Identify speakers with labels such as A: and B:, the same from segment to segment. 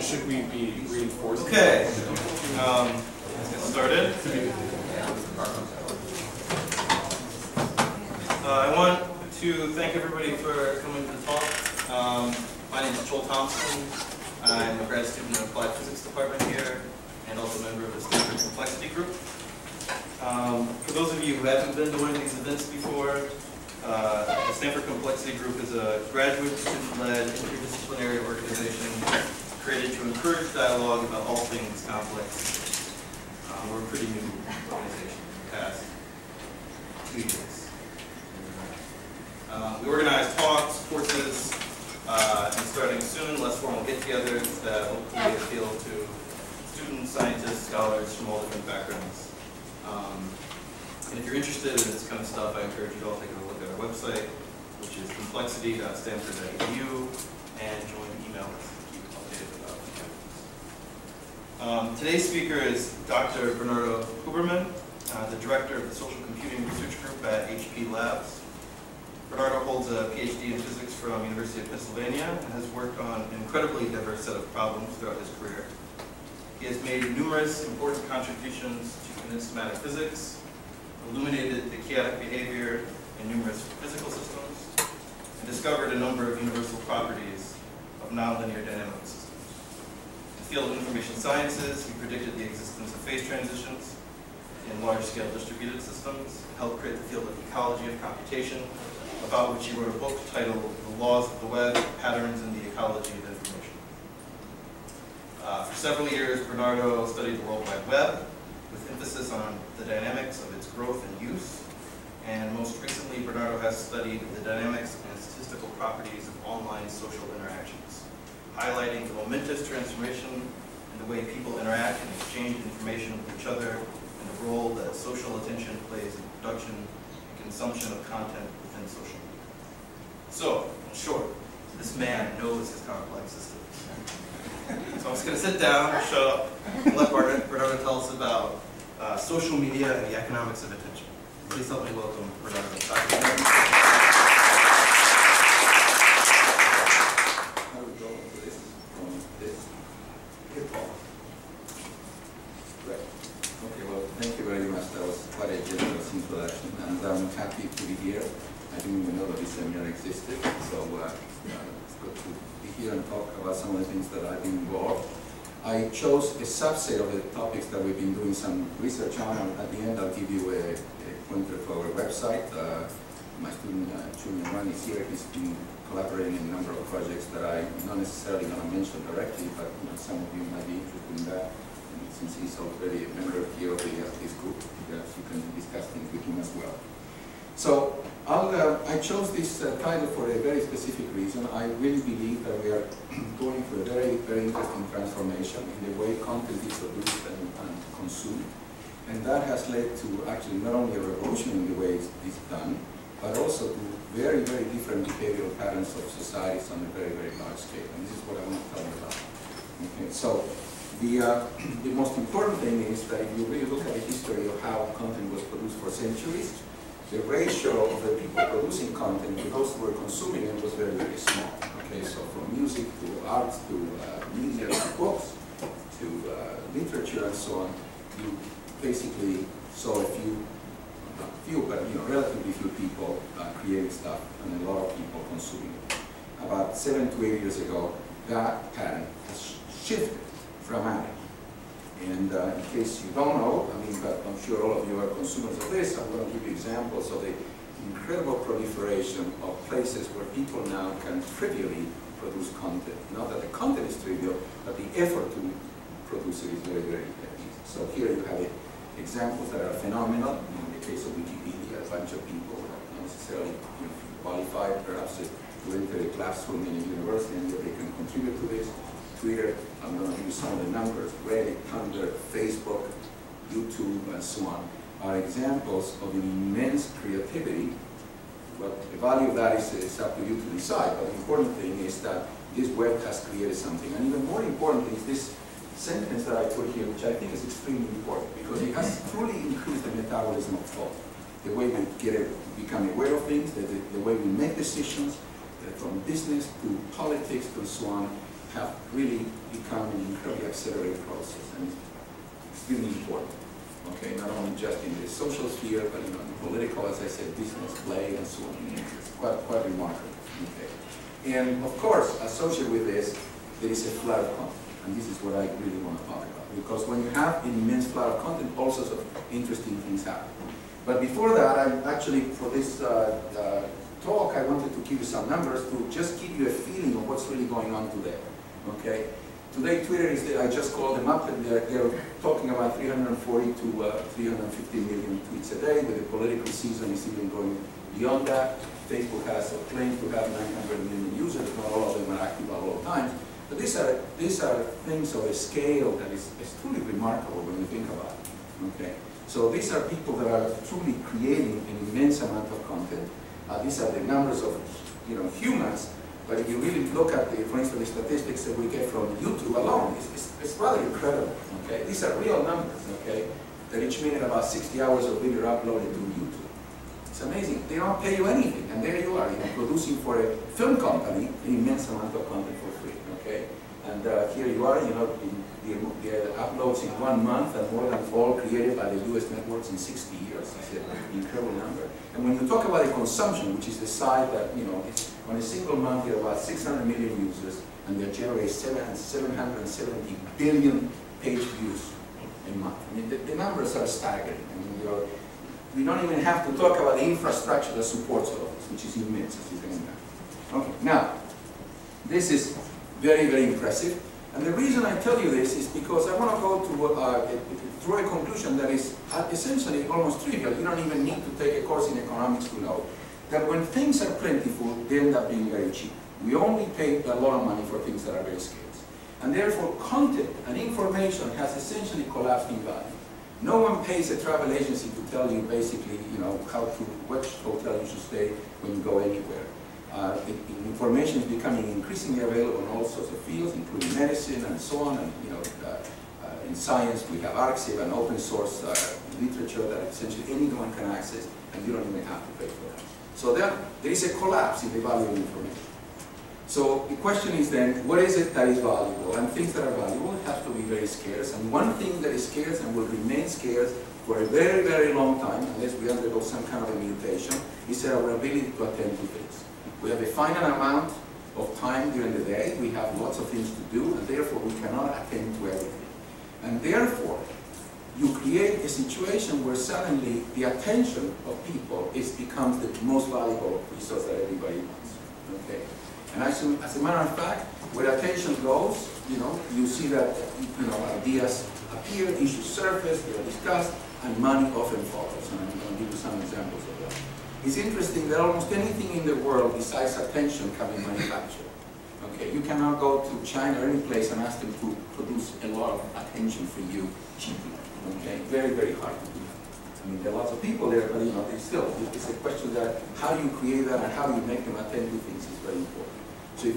A: should we be reinforcing?
B: Okay, let's get started. I want to thank everybody for coming to the talk. My name is Joel Thompson. I'm a grad student in the Applied Physics Department here, and also a member of the Stanford Complexity Group. For those of you who haven't been to one of these events before, the Stanford Complexity Group is a graduate student-led interdisciplinary organization created to encourage dialogue about all things complex. We're a pretty new organization in the past 2 years. We organize talks, courses, and starting soon, less formal get-togethers that hopefully appeal to students, scientists, scholars from all different backgrounds. And if you're interested in this kind of stuff, I encourage you to all take a look at our website, which is complexity.stanford.edu, and join the email list to keep updated about the campus. Today's speaker is Dr. Bernardo Huberman, the director of the Social Computing Research Group at HP Labs. Bernardo holds a PhD in physics from University of Pennsylvania and has worked on an incredibly diverse set of problems throughout his career. He has made numerous important contributions to kinesmatic physics, illuminated the chaotic behavior in numerous physical systems, and discovered a number of universal properties of nonlinear dynamic systems. In the field of information sciences, he predicted the existence of phase transitions in large-scale distributed systems, and helped create the field of ecology of computation, about which he wrote a book titled The Laws of the Web, Patterns in the Ecology of Information. For several years, Bernardo studied the World Wide Web, with emphasis on the dynamics of its growth and use. And most recently, Bernardo has studied the dynamics and statistical properties of online social interactions, highlighting the momentous transformation in the way people interact and exchange information with each other, and the role that social attention plays in production and consumption of content within social media. So, in short, this man knows his complex systems. So I'm just going to sit down, shut up, and let Bernardo tell us about social media and the economics of attention. Please help me welcome Bernardo.
C: How do we go into this from this hip-hop? Great. Okay, well, thank you very much. That was quite a generous introduction, and I'm happy to be here. I didn't even know that this seminar existed, so it's good to be here and talk about some of the things that I've been involved. I chose a subset of the topics that we've been doing some research on, and at the end I'll give you a pointer to our website. My student, Julian Run, is here. He's been collaborating in a number of projects that I'm not necessarily going to mention directly, but some of you might be interested in that. And since he's already a member here of this group, perhaps you can discuss things with him as well. So I chose this title for a very specific reason. I really believe that we are going through a very, very interesting transformation in the way content is produced and consumed. And that has led to actually not only a revolution in the way it's done, but also to very, very different behavioral patterns of societies on a very, very large scale. And this is what I want to tell you about. Okay, so the most important thing is that if you really look at the history of how content was produced for centuries, the ratio of the people producing content to those who were consuming it was very, very small. Okay, so from music to art to media to books to literature and so on, you basically saw a few, not few, but relatively few people creating stuff and a lot of people consuming it. About 7 to 8 years ago, that pattern has shifted dramatically. And in case you don't know, but I'm sure all of you are consumers of this, I'm going to give you examples of the incredible proliferation of places where people now can trivially produce content. Not that the content is trivial, but the effort to produce it is very, very easy. So here you have examples that are phenomenal. In the case of Wikipedia, a bunch of people not necessarily qualified, perhaps, to enter a classroom in a university, and yet they can contribute to this. Twitter, I'm going to use some of the numbers, Reddit, Tumblr, Facebook, YouTube, and so on, are examples of immense creativity. What the value of that is up to you to decide, but the important thing is that this web has created something. And even more importantly is this sentence that I put here, which I think is extremely important, because it has truly increased the metabolism of thought. The way we become aware of things, the way we make decisions, from business to politics to so on, have really become accelerate process, and it's extremely important. Okay, not only just in the social sphere, but in political, as I said, business, play, and so on. It's quite remarkable. Okay, and of course, associated with this, there is a flood of content, and this is what I really want to talk about. Because when you have an immense flood of content, all sorts of interesting things happen. But before that, I actually, for this talk, I wanted to give you some numbers to just give you a feeling of what's really going on today. Okay? Today, Twitter is, I just called them up, and they're talking about 340 to 350 million tweets a day, with the political season is even going beyond that. Facebook has claimed to have 900 million users, not all of them are active at all times. But these are things of a scale that is truly remarkable when you think about it. Okay? So these are people that are truly creating an immense amount of content. These are the numbers of humans, but if you really look at for instance, the statistics that we get from YouTube alone, it's rather incredible. Okay? These are real numbers. Okay? That each minute about 60 hours of video are uploaded to YouTube. It's amazing. They don't pay you anything, and there you are, producing for a film company an immense amount of content for free. Okay? And here you are, the uploads in 1 month, and more than all created by the US networks in 60 years. It's an incredible number. And when you talk about the consumption, which is the side that, it's on a single month, there are about 600 million users, and they generate 770 billion page views a month. I mean, the numbers are staggering. I mean, we don't even have to talk about the infrastructure that supports all of this, which is immense, as you can imagine. Okay, now, this is very, very impressive. And the reason I tell you this is because I want to go to draw a conclusion that is essentially almost trivial. You don't even need to take a course in economics to know that when things are plentiful, they end up being very cheap. We only pay a lot of money for things that are very scarce. And therefore, content and information has essentially collapsed in value. No one pays a travel agency to tell you basically, which hotel you should stay when you go anywhere. Information is becoming increasingly available in all sorts of fields, including medicine and so on. And in science, we have arXiv and open source literature that essentially anyone can access, and you don't even have to pay for that. So there is a collapse in the value of information. So the question is then, what is it that is valuable? And things that are valuable have to be very scarce. And one thing that is scarce and will remain scarce for a very, very long time, unless we undergo some kind of a mutation, is our ability to attend to things. We have a finite amount of time during the day. We have lots of things to do, and therefore we cannot attend to everything. And therefore, you create a situation where suddenly the attention of people becomes the most valuable resource that everybody wants. Okay? And as a matter of fact, where attention goes, you see that ideas appear, issues surface, they are discussed, and money often follows. And I'm going to give you some examples of that. It's interesting that almost anything in the world besides attention can be manufactured. Okay, you cannot go to China or any place and ask them to produce a lot of attention for you cheaply. Okay, very, very hard to do that. I mean, there are lots of people there, but it's a question that how you create that and how you make them attend to things is very important. So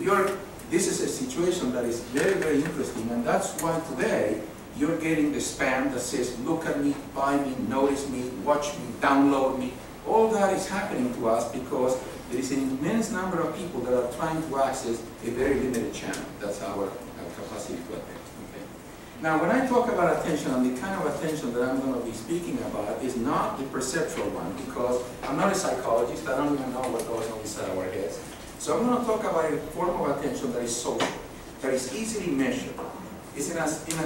C: this is a situation that is very, very interesting, and that's why today you're getting the spam that says, look at me, buy me, notice me, watch me, download me. All that is happening to us because there is an immense number of people that are trying to access a very limited channel. That's our capacity to attend. Okay? Now, when I talk about attention, and the kind of attention that I'm going to be speaking about is not the perceptual one, because I'm not a psychologist. I don't even know what goes on inside our heads. So I'm going to talk about a form of attention that is social, that is easily measured. It's an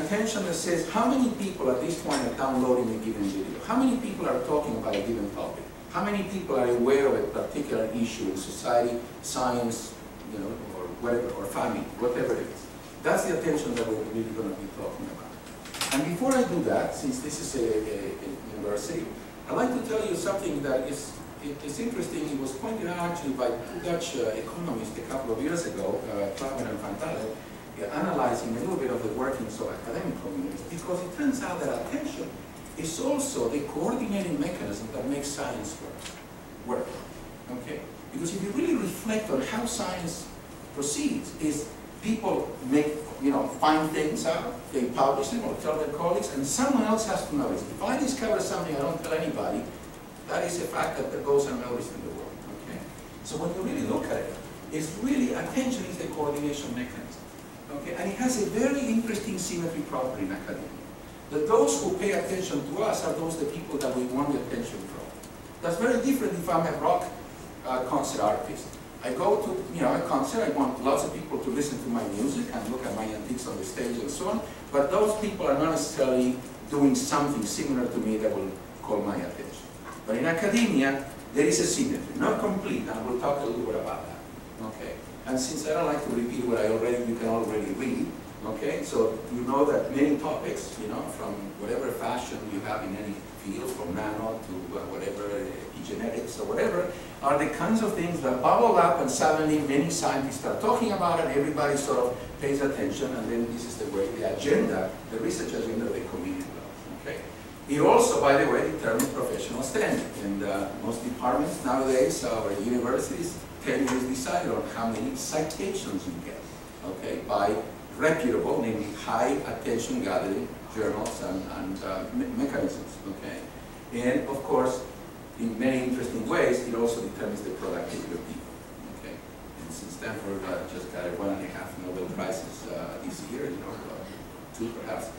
C: attention that says how many people at this point are downloading a given video, how many people are talking about a given topic, how many people are aware of a particular issue in society, science, or whatever, or family, whatever it is. That's the attention that we're really going to be talking about. And before I do that, since this is a university, I'd like to tell you something that is interesting. It was pointed out actually by two Dutch economists a couple of years ago, Klaver and Van Tale, analyzing a little bit of the workings of academic communities, because it turns out that attention is also the coordinating mechanism that makes science work. Okay? Because if you really reflect on how science proceeds, is people find things out, they publish them or tell their colleagues, and someone else has to notice. If I discover something I don't tell anybody, that is a fact that goes unnoticed in the world. Okay? So when you really look at it, it's really attention is the coordination mechanism. Okay? And it has a very interesting symmetry property in academia. That those who pay attention to us are those the people that we want the attention from. That's very different if I'm a rock concert artist. I go to a concert, I want lots of people to listen to my music and look at my antiques on the stage and so on, but those people are not necessarily doing something similar to me that will call my attention. But in academia, there is a symmetry, not complete, and we'll talk a little bit about that. Okay? And since I don't like to repeat what you can already read, okay, so you know that many topics, from whatever fashion you have in any field, from nano to whatever, epigenetics or whatever, are the kinds of things that bubble up and suddenly many scientists start talking about it, everybody sort of pays attention, and then this is the way the agenda, the research agenda of the community goes. Okay? It also, by the way, determines professional standing. And most departments nowadays, or universities, can always decide on how many citations you get, okay, by reputable, namely high attention gathering journals and mechanisms, okay? And of course, in many interesting ways, it also determines the productivity of people, okay? And since Stanford just got 1.5 Nobel Prizes this year, 2 perhaps,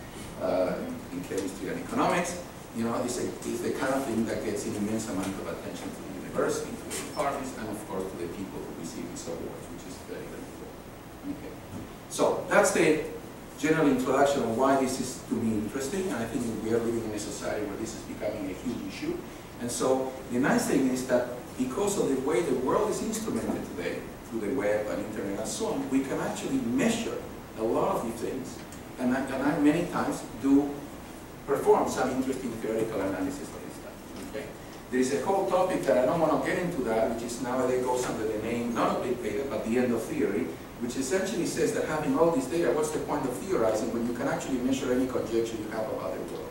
C: in chemistry and economics, it's the kind of thing that gets an immense amount of attention to the university, to the departments, and of course to the people who receive these awards, which is very, very important. Okay. So that's the general introduction of why this is, to me, interesting, and I think we are living in a society where this is becoming a huge issue. And so the nice thing is that because of the way the world is instrumented today, through the web and internet and so on, we can actually measure a lot of these things, and I many times do perform some interesting theoretical analysis of this stuff. Okay? There is a whole topic that I don't want to get into that, which is nowadays goes under the name, not of big data, but the end of theory, which essentially says that having all this data, what's the point of theorizing when you can actually measure any conjecture you have about the world?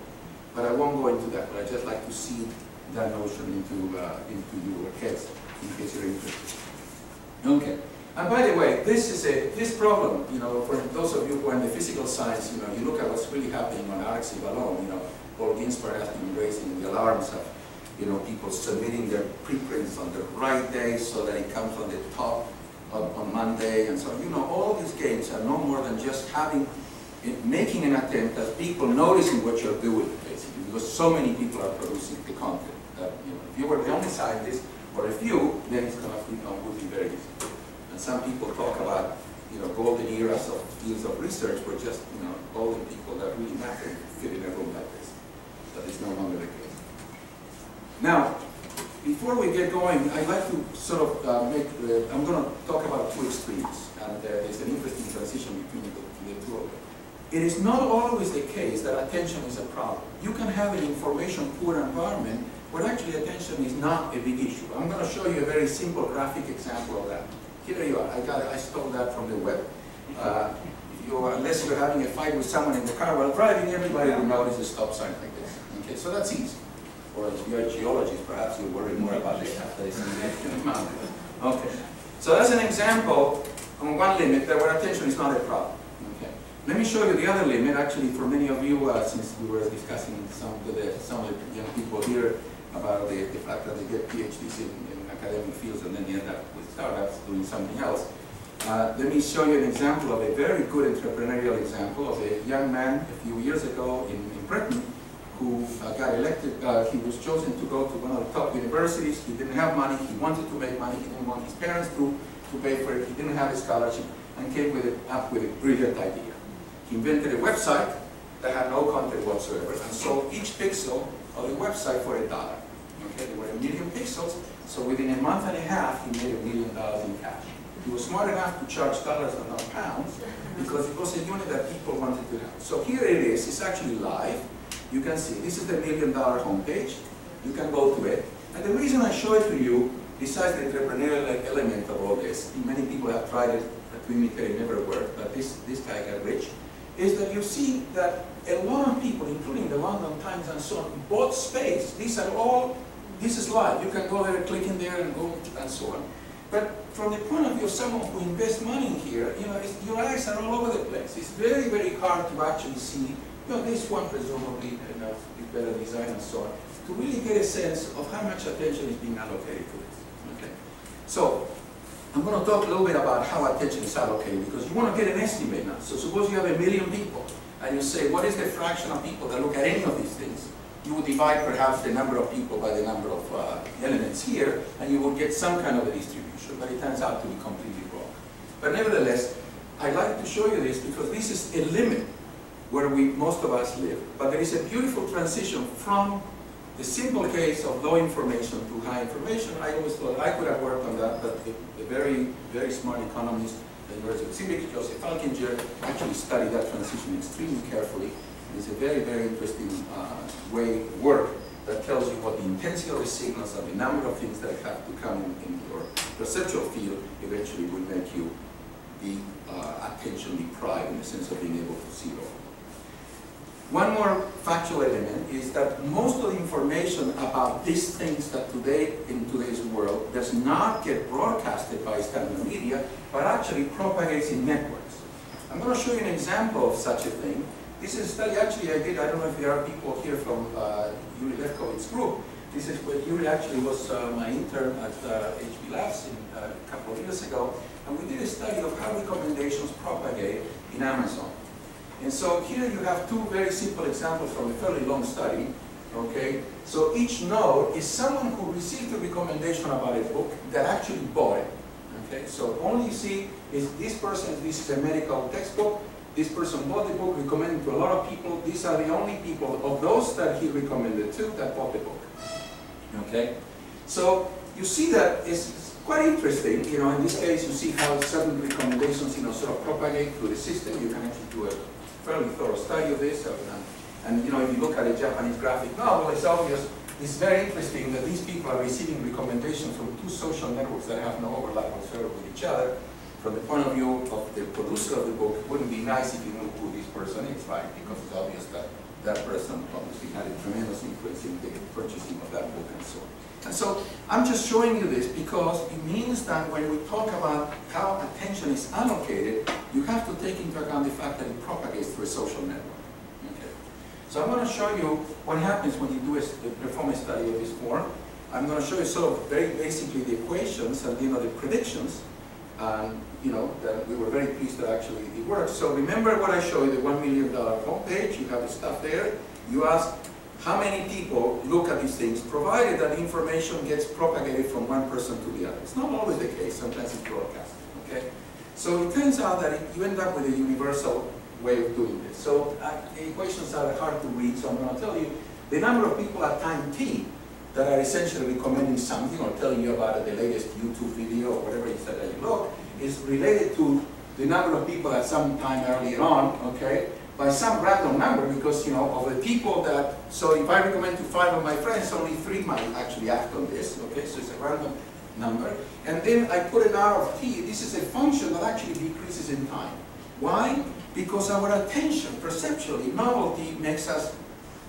C: But I won't go into that, but I'd just like to see that notion into your heads, in case you're interested. Okay. And by the way, this problem, for those of you who are in the physical science, you look at what's really happening on RxIV alone, Paul Ginsberg has been raising the alarms of, people submitting their preprints on the right day so that it comes on the top on Monday, and so all these games are no more than just making an attempt at people noticing what you're doing, basically, because so many people are producing the content that, if you were the only scientist, or a few, then it's going to would be very easy. And some people talk about, golden eras of fields of research where just, golden people that really matter fit in a room like this. That is no longer the case. Now, before we get going, I'd like to sort of I'm going to talk about two extremes, and there's an interesting transition between the two of them. It is not always the case that attention is a problem. You can have an information-poor environment where actually attention is not a big issue. I'm going to show you a very simple graphic example of that. Here you are. I stole that from the web. Unless you're having a fight with someone in the car while driving, everybody will notice a stop sign like this. Okay, so that's easy. Or if you're a geologist, perhaps you worry more about this after this mountain. Okay, so that's an example on one limit that where attention is not a problem. Okay, let me show you the other limit. Actually, for many of you, since we were discussing some of the young people here about the fact that they get PhDs in academic fields and then they end up with startups doing something else. Let me show you an example of a very good entrepreneurial example of a young man a few years ago in Britain who got elected. He was chosen to go to one of the top universities. He didn't have money. He wanted to make money. He didn't want his parents to pay for it. He didn't have a scholarship, and came up with a brilliant idea. He invented a website that had no content whatsoever and sold each pixel of the website for $1. Okay, there were 1 million pixels, so within a month and a half, he made $1 million in cash. He was smart enough to charge dollars and not pounds because it was a unit that people wanted to have. So here it is. It's actually live. You can see this is the $1 million homepage. You can go to it. And the reason I show it to you, besides the entrepreneurial element of all this, many people have tried it to imitate, it never worked, but this guy got rich, is that you see that a lot of people, including the London Times and so on, bought space. This is live. You can go there, click in there, and go and so on. But from the point of view of someone who invests money in here, your eyes are all over the place. It's very, very hard to actually see. This one presumably is better design and so on, to really get a sense of how much attention is being allocated to this. Okay, so I'm going to talk a little bit about how attention is allocated, because you want to get an estimate now. So suppose you have 1 million people, and you say, what is the fraction of people that look at any of these things? You would divide perhaps the number of people by the number of elements here, and you would get some kind of a distribution, but it turns out to be completely wrong. But nevertheless, I'd like to show you this because this is a limit where most of us live. But there is a beautiful transition from the simple case of low information to high information. I always thought I could have worked on that, but a very, very smart economist, the University of Zurich, Joseph Falkinger, actually studied that transition extremely carefully. It's a very, very interesting way of work that tells you what the intensity of the signals and the number of things that have to come in your perceptual field eventually will make you be attention deprived in the sense of being able to see it all. One more factual element is that most of the information about these things that today, in today's world, does not get broadcasted by standard media, but actually propagates in networks. I'm going to show you an example of such a thing. This is a study actually I did. I don't know if there are people here from Yuri Lefkowitz's group. This is where Yuri actually was my intern at HB Labs a couple of years ago. And we did a study of how recommendations propagate in Amazon. And so here you have two very simple examples from a fairly long study. Okay, so each node is someone who received a recommendation about a book that actually bought it. Okay, so only you see is this person, this is a medical textbook. This person bought the book, recommended to a lot of people. These are the only people of those that he recommended to that bought the book. Okay, so you see that it's quite interesting. You know, in this case, you see how certain recommendations, you know, sort of propagate through the system. You can actually do a fairly thorough study of this. And you know, if you look at a Japanese graphic novel, it's obvious. It's very interesting that these people are receiving recommendations from two social networks that have no overlap whatsoever with each other. From the point of view of the producer of the book, it wouldn't be nice if you knew who this person is, right? Because it's obvious that that person obviously had a tremendous influence in the purchasing of that book and so on. And so I'm just showing you this because it means that when we talk about how attention is allocated, you have to take into account the fact that it propagates through a social network. Okay. So I'm going to show you what happens when you do perform a study of this form. I'm going to show you sort of very basically the equations and the predictions. And you know that we were very pleased that actually it works. So remember what I showed you, the $1 million homepage. You have the stuff there. You ask how many people look at these things, provided that information gets propagated from one person to the other. It's not always the case. Sometimes it's broadcasted. Okay. So it turns out that you end up with a universal way of doing this. So the equations are hard to read. So I'm going to tell you the number of people at time t that are essentially recommending something or telling you about the latest YouTube video or whatever it is that you look, is related to the number of people at some time earlier on, okay, by some random number, because, you know, of the people that, so if I recommend to 5 of my friends, only 3 might actually act on this, okay, so it's a random number. And then I put an R of t. This is a function that actually decreases in time. Why? Because our attention, perceptually, novelty makes us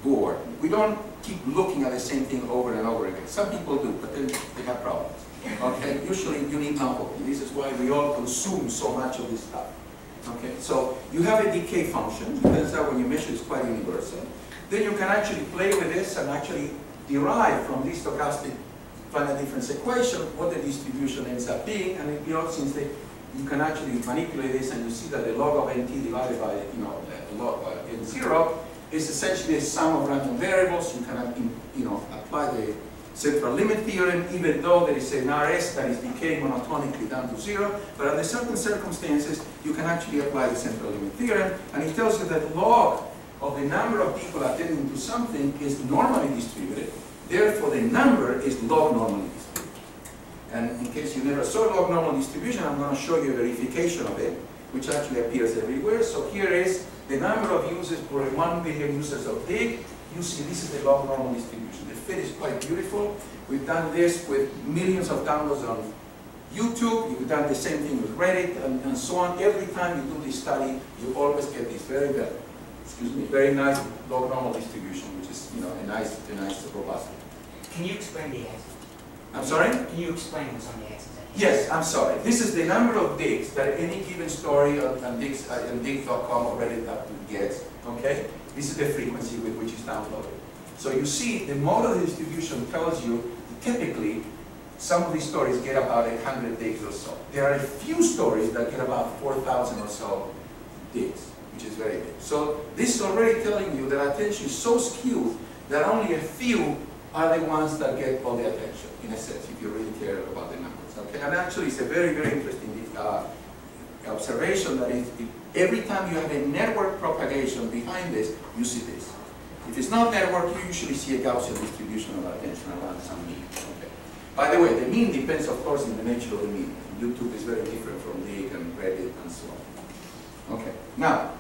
C: bored. We don't keep looking at the same thing over and over again. Some people do, but then they have problems. Okay, usually you need novelty. This is why we all consume so much of this stuff. Okay, so you have a decay function. It turns out when you measure it's quite universal. Then you can actually play with this and actually derive from this stochastic finite difference equation what the distribution ends up being. And you know, since you can actually manipulate this, and you see that the log of nt divided by log n0 is essentially a sum of random variables. You can apply the central limit theorem, even though there is an RS that is decaying monotonically down to 0. But under certain circumstances, you can actually apply the central limit theorem, and it tells you that log of the number of people attending to something is normally distributed. Therefore, the number is log normally distributed. And in case you never saw log normal distribution, I'm going to show you a verification of it, which actually appears everywhere. So here is the number of users per 1 billion users of dig. You see this is the log normal distribution. The fit is quite beautiful. We've done this with millions of downloads on YouTube. You've done the same thing with Reddit and so on. Every time you do this study, you always get this very nice log normal distribution, which is a nice robust.
A: Can you explain the axis?
C: I'm sorry?
A: Can you explain what's on the axis?
C: Yes, I'm sorry. This is the number of digs that any given story on dig.com or Reddit gets. Okay? This is the frequency with which it's downloaded. So you see, the mode of the distribution tells you typically some of these stories get about 100 digs or so. There are a few stories that get about 4,000 or so digs, which is very big. So this is already telling you that attention is so skewed that only a few are the ones that get all the attention, in a sense, if you really care about the numbers. Okay? And actually, it's a very, very interesting observation that every time you have a network propagation behind this, you see this. If it's not network, you usually see a Gaussian distribution of attention around some mean. Okay. By the way, the mean depends, of course, in the nature of the mean. YouTube is very different from League and Reddit and so on. Okay. Now,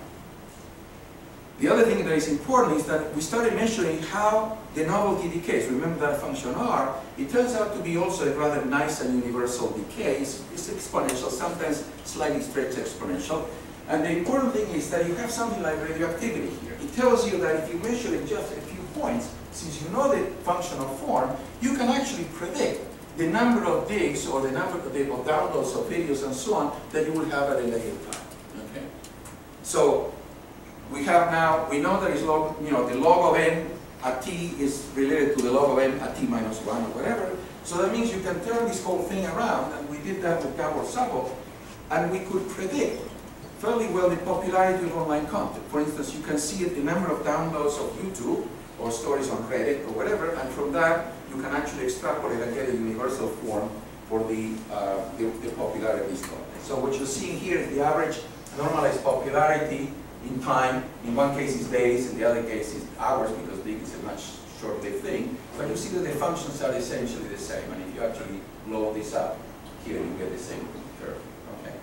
C: the other thing that is important is that we started measuring how the novelty decays. Remember that function R, it turns out to be also a rather nice and universal decay. It's exponential, sometimes slightly stretched exponential. And the important thing is that you have something like radioactivity here. It tells you that if you measure it just a few points, since you know the functional form, you can actually predict the number of digs or the number of downloads of videos and so on that you will have at a later time. Okay? So we have now, we know that is log, the log of n at t is related to the log of n at t minus 1 or whatever. So that means you can turn this whole thing around, and we did that with Gabor Sabo, and we could predict fairly well the popularity of online content. For instance, you can see the number of downloads of YouTube or stories on Reddit or whatever, and from that you can actually extrapolate and get a universal form for the popularity of this content. So what you're seeing here is the average normalized popularity in time. In one case is days, in the other case is hours, because big is a much short-lived thing. But you see that the functions are essentially the same, and if you actually load this up here, you get the same curve. Okay.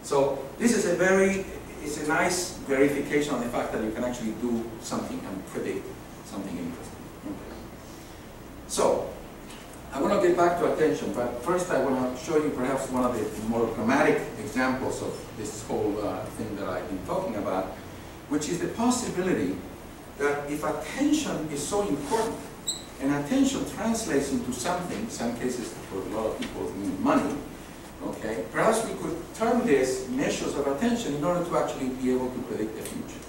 C: So this is it's a nice verification of the fact that you can actually do something and predict something interesting. Okay. So I want to get back to attention, but first I want to show you perhaps one of the more dramatic examples of this whole thing that I've been talking about, which is the possibility that if attention is so important, and attention translates into something, in some cases for a lot of people mean money, okay, perhaps we could turn this measures of attention in order to actually be able to predict the future.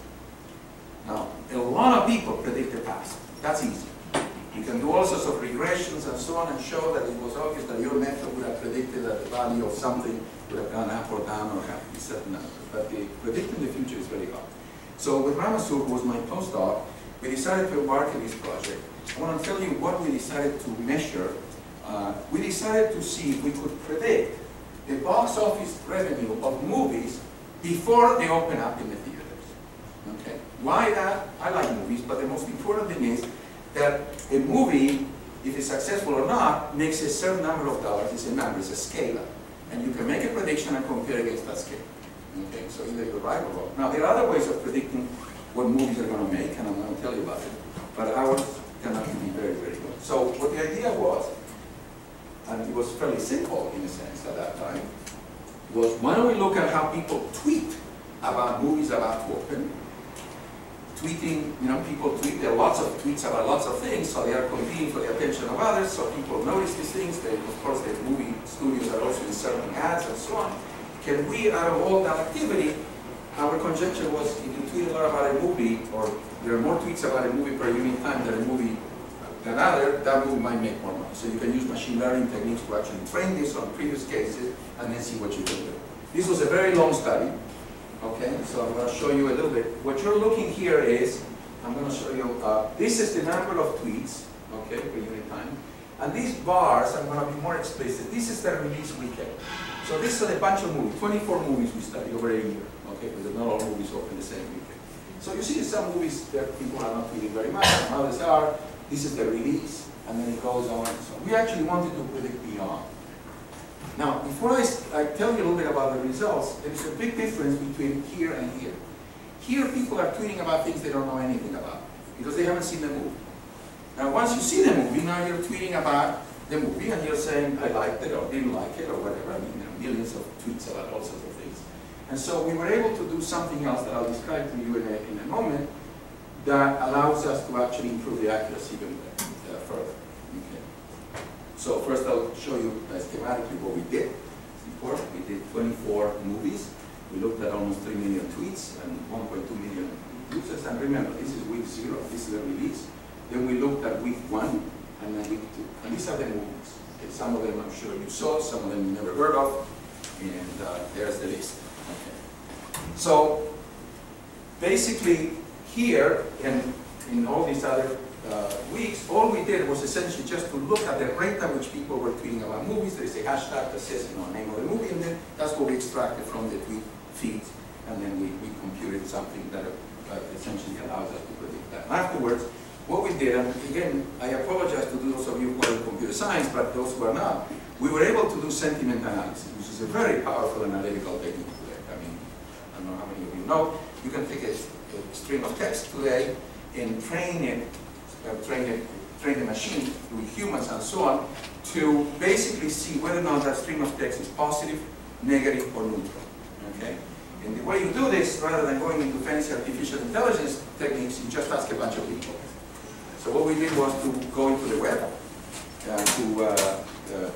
C: Now, a lot of people predict the past. That's easy. You can do all sorts of regressions and so on and show that it was obvious that your method would have predicted that the value of something would have gone up or down or have a certain number. But predicting the future is very hard. So with Ramasur, who was my postdoc, we decided to embark in this project. I want to tell you what we decided to measure. We decided to see if we could predict the box office revenue of movies before they open up in the theaters. Okay. Why that? I like movies, but the most important thing is that a movie, if it's successful or not, makes a certain number of dollars. It's a number, it's a scalar. And you can make a prediction and compare against that scale. Okay, so either you're right or wrong. Now, there are other ways of predicting what movies are going to make, and I'm going to tell you about it. But ours turned out to be very, very good. So what the idea was, and it was fairly simple in a sense at that time, was why don't we look at how people tweet about movies about to open. Tweeting, people tweet, there are lots of tweets about lots of things, so they are competing for the attention of others, so people notice these things. Of course, the movie studios are also inserting ads and so on. Can we, out of all that activity, our conjecture was if you tweet a lot about a movie, or there are more tweets about a movie per unit time than a movie than other, that movie might make more money. So you can use machine learning techniques to actually train this on previous cases and then see what you can do. This was a very long study. Okay, so I'm going to show you a little bit. What you're looking here is, I'm going to show you, this is the number of tweets, okay, per unit time. And these bars, I'm going to be more explicit, this is the release weekend. So this is a bunch of movies, 24 movies we studied over a year, okay, because not all movies open the same weekend. So you see some movies that people are not tweeting very much, and others are. This is the release, and then it goes on. So we actually wanted to predict beyond. Now, before I tell you a little bit about the results, there is a big difference between here and here. Here, people are tweeting about things they don't know anything about, because they haven't seen the movie. Now, once you see the movie, now you're tweeting about the movie, and you're saying, I liked it, or didn't like it, or whatever. I mean, millions of tweets about all sorts of things. And so we were able to do something else that I'll describe to you in a moment that allows us to actually improve the accuracy even further. So first I'll show you schematically what we did before. We did 24 movies. We looked at almost 3 million tweets and 1.2 million users. And remember, this is week 0, this is the release. Then we looked at week 1 and then week 2. And these are the movies. Okay, some of them I'm sure you saw, some of them you never heard of, and there's the list. Okay. So basically here and in all these other weeks, all we did was essentially just to look at the rate at which people were tweeting about movies. There is a hashtag that says, you know, name of the movie, and then that's what we extracted from the tweet feeds, and then we computed something that essentially allows us to predict that. Afterwards, what we did, and again, I apologize to those of you who are in computer science, but those who are not, we were able to do sentiment analysis, which is a very powerful analytical technique today. I mean, I don't know how many of you know, you can take a string of text today and train the machine with humans and so on to basically see whether or not that stream of text is positive, negative, or neutral. Okay? And the way you do this, rather than going into fancy artificial intelligence techniques, you just ask a bunch of people. So what we did was to go into the web, to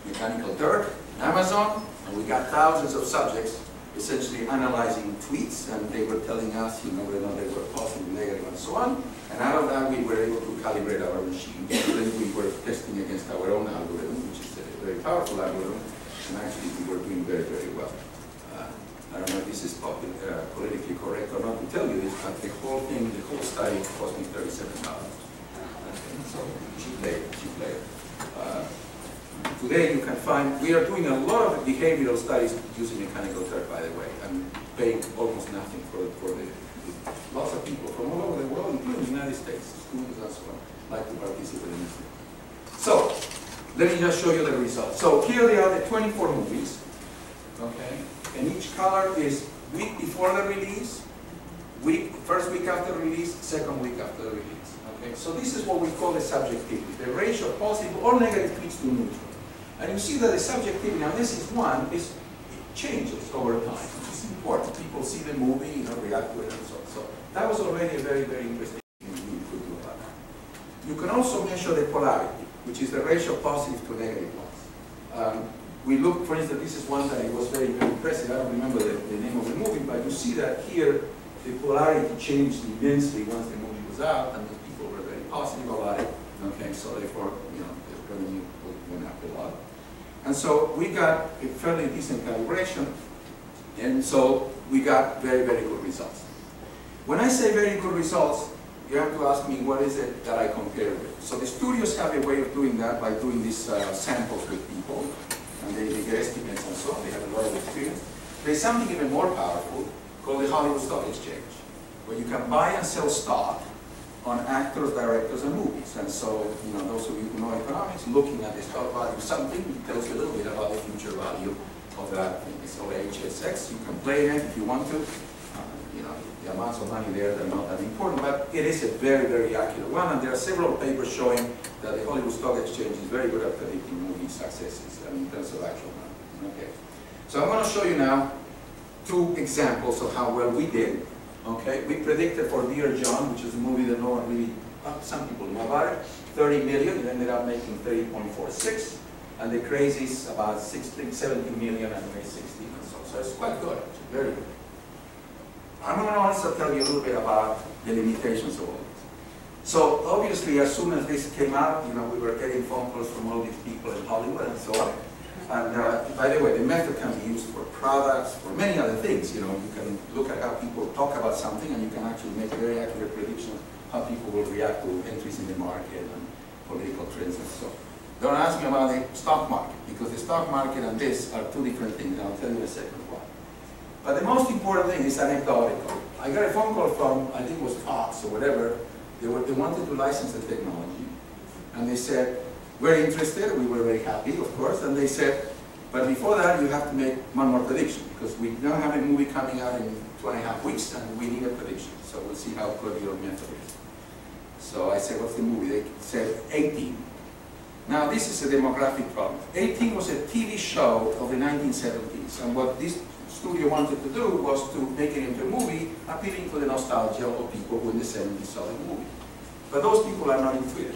C: Mechanical Turk, Amazon, and we got thousands of subjects essentially analyzing tweets, and they were telling us, you know, whether or not they were positive, negative, and so on. And out of that, we were able to calibrate our machine. So then we were testing against our own algorithm, which is a very powerful algorithm, and actually we were doing very, very well. I don't know if this is politically correct or not to tell you this, but the whole thing, the whole study cost me $37. Okay, so cheap labor. Today you can find, we are doing a lot of behavioral studies using Mechanical Turk, by the way, and paying almost nothing for lots of people from all over the world, including the United States, students and so on, like to participate in this. So, let me just show you the results. So here they are, the 24 movies, okay, and each color is week before the release, first week after release, second week after the release. Okay, so this is what we call the subjectivity, the ratio of positive or negative tweets to neutral. And you see that the subjectivity, now this is one, it changes over time. It's important. People see the movie, you know, react to it and so on. So that was already a very, very interesting thing you could do about that. You can also measure the polarity, which is the ratio of positive to negative ones. We looked, for instance, this is one that was very, very impressive. I don't remember the name of the movie, but you see that here the polarity changed immensely once the movie was out, and the people were very positive about it. Okay, so therefore, you know, the revenue went up a lot. And so we got a fairly decent calibration, and so we got very, very good results. When I say very good results, you have to ask me what is it that I compare with. So the studios have a way of doing that by doing these samples with people, and they get estimates and so on. They have a lot of experience. There's something even more powerful called the Hollywood Stock Exchange, where you can buy and sell stock on actors, directors, and movies. And so, you know, those of you who know economics, looking at the stock value of something tells you a little bit about the future value of that thing. It's called HSX. You can play in it if you want to. You know, the amounts of money there, they're not that important, but it is a very, very accurate one. And there are several papers showing that the Hollywood Stock Exchange is very good at predicting movie successes in terms of actual money. Okay. So I'm going to show you now two examples of how well we did. Okay, we predicted for Dear John, which is a movie that no one really, some people know about it, 30 million, it ended up making 30.46, and The Crazies about 70 million and made 16 and so on. So it's quite good, actually, very good. I'm going to also tell you a little bit about the limitations of all this. So obviously, as soon as this came out, you know, we were getting phone calls from all these people in Hollywood and so on. And by the way, the method can be used for products, for many other things. You know, you can look at how people talk about something, and you can actually make very accurate predictions how people will react to entries in the market and political trends and so on. Don't ask me about the stock market, because the stock market and this are two different things, and I'll tell you in a second why. But the most important thing is anecdotal. I got a phone call from, I think it was Fox or whatever. They wanted to license the technology, and they said, we're interested. We were very happy, of course, and they said, but before that, you have to make one more prediction, because we now have a movie coming out in 2.5 weeks, and we need a prediction. So we'll see how good your method is. So I said, what's the movie? They said 18. Now, this is a demographic problem. 18 was a TV show of the 1970s, and what this studio wanted to do was to make it into a movie appealing to the nostalgia of people who in the 70s saw the movie. But those people are not in Twitter.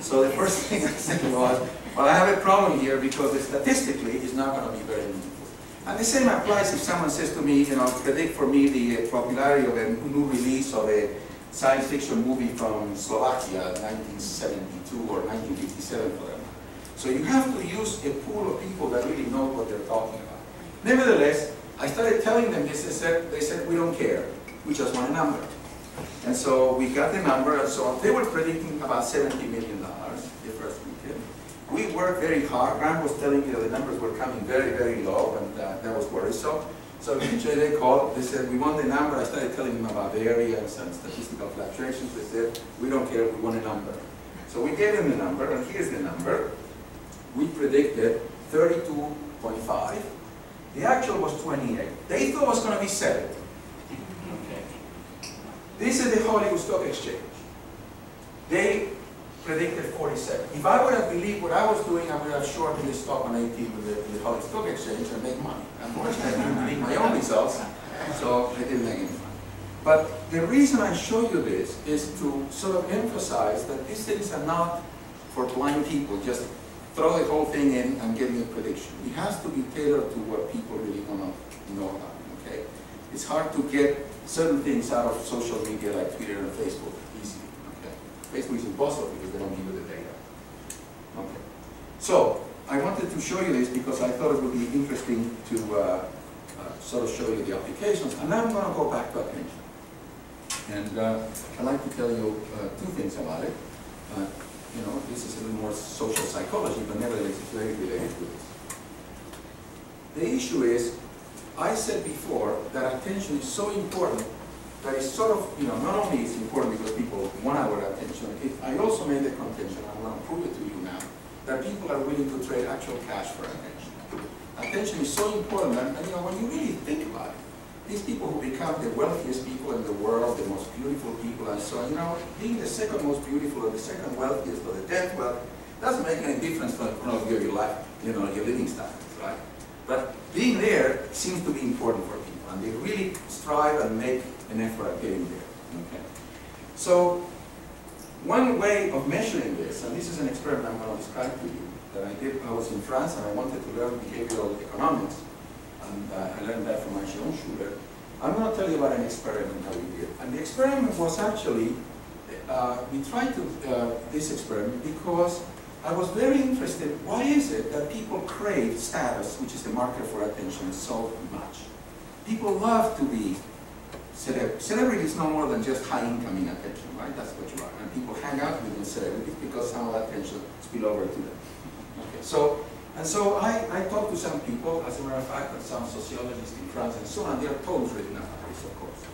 C: So the first thing I said was, well, I have a problem here because statistically it's not going to be very meaningful. And the same applies if someone says to me, you know, predict for me the popularity of a new release of a science fiction movie from Slovakia, 1972 or 1957 for them. So you have to use a pool of people that really know what they're talking about. Nevertheless, I started telling them this. They said, we don't care. We just want a number. And so we got the number, and so they were predicting about $70 million the first weekend. We worked very hard. Grant was telling me that the numbers were coming very, very low, and that was worrisome. So eventually they called, they said, we want the number. I started telling them about variance and statistical fluctuations. They said, we don't care, we want a number. So we gave them the number, and here's the number. We predicted 32.5. The actual was 28. They thought it was going to be 70. This is the Hollywood Stock Exchange. They predicted 47. If I would have believed what I was doing, I would have shorted the stock on 18 with the Hollywood Stock Exchange and make money. Unfortunately, I didn't believe my own results, so I didn't make any money. But the reason I show you this is to sort of emphasize that these things are not for blind people, just throw the whole thing in and give me a prediction. It has to be tailored to what people really want to know about, okay? It's hard to get certain things out of social media like Twitter and Facebook easily, okay? Facebook is impossible because they don't give you the data. Okay. So, I wanted to show you this because I thought it would be interesting to sort of show you the applications. And now I'm going to go back to attention. And I'd like to tell you two things about it. You know, this is a little more social psychology, but nevertheless it's very related to this. The issue is, I said before that attention is so important that it's sort of, you know, not only is it important because people want our attention, I also made the contention, I want to prove it to you now, that people are willing to trade actual cash for attention. Attention is so important, and you know, when you really think about it, these people who become the wealthiest people in the world, the most beautiful people, and so on, you know, being the second most beautiful or the second wealthiest or the 10th wealth doesn't make any difference from the point of view of your life, you know, your living standards, right? But being there seems to be important for people, and they really strive and make an effort at getting there. Okay. So one way of measuring this, and this is an experiment I'm going to describe to you that I did. I was in France and I wanted to learn behavioral economics. And I learned that from my own shooter. I'm going to tell you about an experiment that we did. And the experiment was actually, we tried to this experiment because I was very interested, why is it that people crave status, which is the marker for attention, so much? People love to be celebrities. Celebrity is no more than just high income in attention, right? That's what you are. And people hang out with celebrities because some of that attention spill over to them. Okay, so I talked to some people, as a matter of fact, and some sociologists in France and so on. They are totally written about this, of course.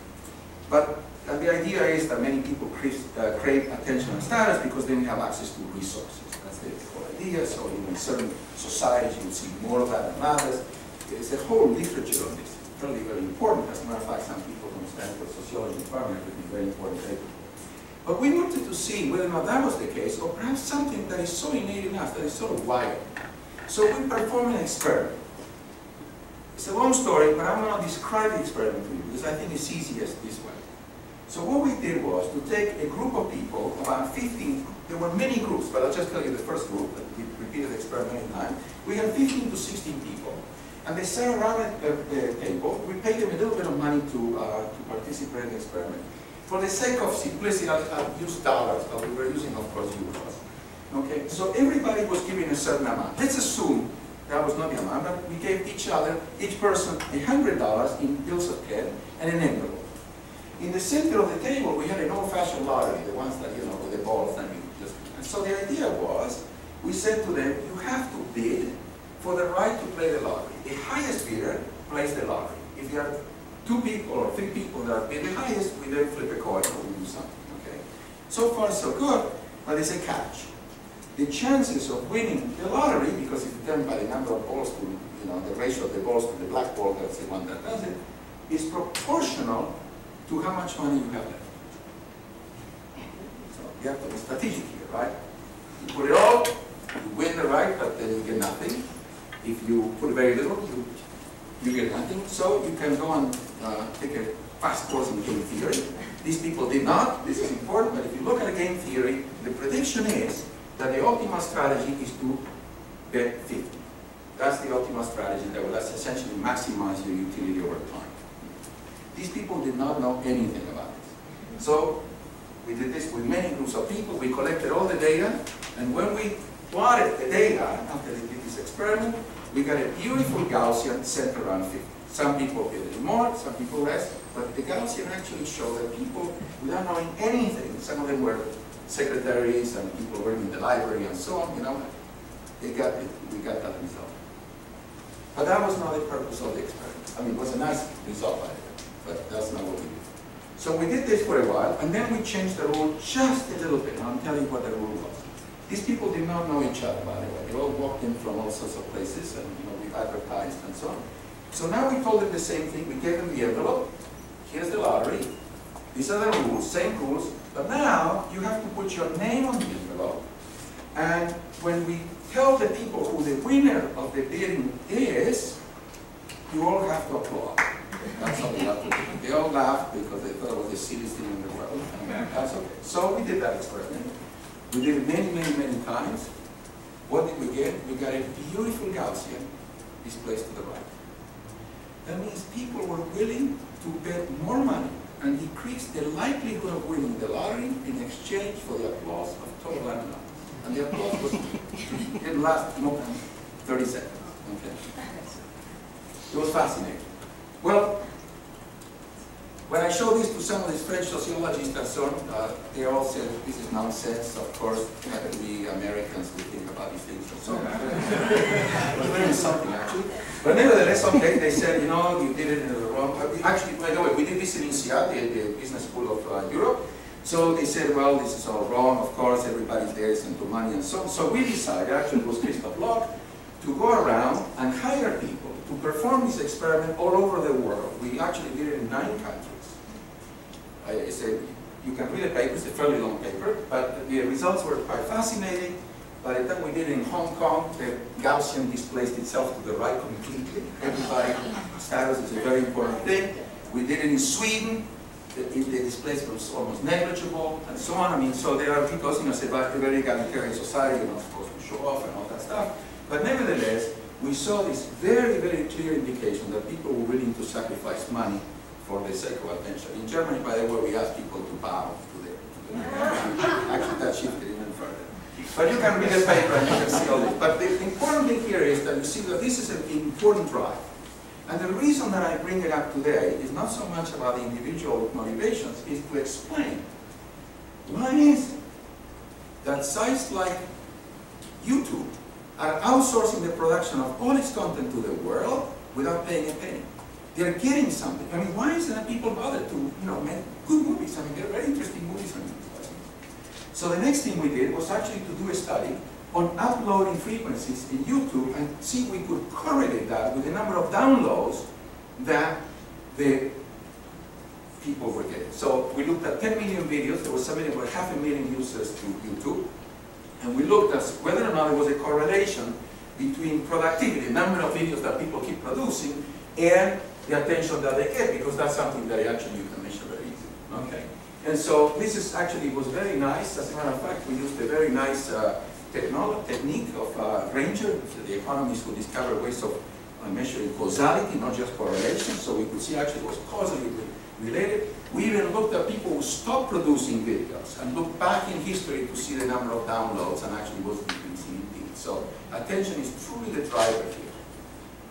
C: But the idea is that many people crave attention and status because they have access to resources. That's the whole idea. So in certain societies, you see more of that than others. There's a whole literature on this. It's really very important. As a matter of fact, some people from Stanford Sociology Department would be very important paper. But we wanted to see whether or not that was the case, or perhaps something that is so innate in us, that is sort of wild. So we performed an experiment. It's a long story, but I'm going to describe the experiment to you because I think it's easiest this way. So what we did was to take a group of people, about 15, there were many groups, but I'll just tell you the first group, that we repeated the experiment many times. We had 15 to 16 people, and they sat around the table. We paid them a little bit of money to participate in the experiment. For the sake of simplicity, I'll use dollars, but we were using, of course, euros. Okay, so everybody was given a certain amount. Let's assume that was not the amount, but we gave each person $100 in bills of 10 and an envelope. In the center of the table, we had an old-fashioned lottery, the ones that, you know, with the balls that you just... And so the idea was, we said to them, you have to bid for the right to play the lottery. The highest bidder plays the lottery. If there are 2 people or 3 people that bid the highest, we then flip a coin or we do something, okay? So far, so good, but there's a catch. The chances of winning the lottery, because it's determined by the number of balls to, you know, the ratio of the balls to the black ball, that's the one that does it, is proportional to how much money you have left. So you have to be strategic here, right? You put it all, you win the right, but then you get nothing. If you put very little, you get nothing. So you can go and take a fast course in game theory. These people did not. This is important, but if you look at game theory, the prediction is that the optimal strategy is to bet 50. That's the optimal strategy that will essentially maximize your utility over time. These people did not know anything about this. So We did this with many groups of people. We collected all the data, and when we plotted the data after they did this experiment, we got a beautiful Gaussian centered around 50. Some people did it more, some people less, but the Gaussian actually showed that people, without knowing anything, some of them were secretaries and people working in the library and so on, you know, we got that result. But that was not the purpose of the experiment. I mean, it was a nice result, by the way, but that's not what we did. So we did this for a while, and then we changed the rule just a little bit. And I'm telling you what the rule was. These people did not know each other, by the way. They all walked in from all sorts of places, and you know, we advertised and so on. So now we told them the same thing. We gave them the envelope. Here's the lottery. These are the rules, same rules. But now you have to put your name on the envelope. And when we tell the people who the winner of the bidding is, you all have to applaud. That's all you have to do. They all laughed because they thought it was the silliest thing in the world. And that's okay. So we did that experiment. We did it many, many, many times. What did we get? We got a beautiful Gaussian displaced to the right. That means people were willing to bet more money and decrease the likelihood of winning the lottery in exchange for the applause of total unknowns. And the applause was, didn't last more than 30 seconds. Okay. It was fascinating. Well, when I showed this to some of these French sociologists and so on, they all said, this is nonsense. Of course, we Americans, we think about these things and so on. It was very insulting, actually. But nevertheless, okay, they said, you know, you did it in the wrong. Actually, by the way, we did this in INSEAD, the Business School of Europe. So they said, well, this is all wrong. Of course, everybody's there is into money and so on. So we decided, actually it was Christoph Bloch, to go around and hire people to perform this experiment all over the world. We actually did it in 9 countries. I said, you can read the paper, it's a fairly long paper, but the results were quite fascinating. By the time we did it in Hong Kong, the Gaussian displaced itself to the right completely. Everybody, status is a very important thing. We did it in Sweden. The displacement was almost negligible, and so on. I mean, so there are, because, you know, it's a very egalitarian society, you're not supposed to show off and all that stuff. But nevertheless, we saw this very, very clear indication that people were willing to sacrifice money for the sake of attention. In Germany, by the way, we asked people to bow to the actually, that shifted even further. But you can read the paper and you can see all this. But the important thing here is that you see that this is an important drive. And the reason that I bring it up today is not so much about the individual motivations, is to explain why is it that sites like YouTube are outsourcing the production of all its content to the world without paying a penny. They're getting something. I mean, why is it that people bother to, you know, make good movies? I mean, they're very interesting movies. So the next thing we did was actually to do a study on uploading frequencies in YouTube and see if we could correlate that with the number of downloads that the people were getting. So we looked at 10 million videos. There was something about 500,000 users to YouTube. And we looked at whether or not there was a correlation between productivity, the number of videos that people keep producing, and the attention that they get, because that's something that actually you can measure very easily. Okay. And so this is actually was very nice. As a matter of fact, we used a very nice technique of Ranger, the economists who discovered ways of measuring causality, not just correlation. So we could see actually it was causally related. We even looked at people who stopped producing videos and looked back in history to see the number of downloads, and actually was decreasing indeed. So attention is truly the driver here.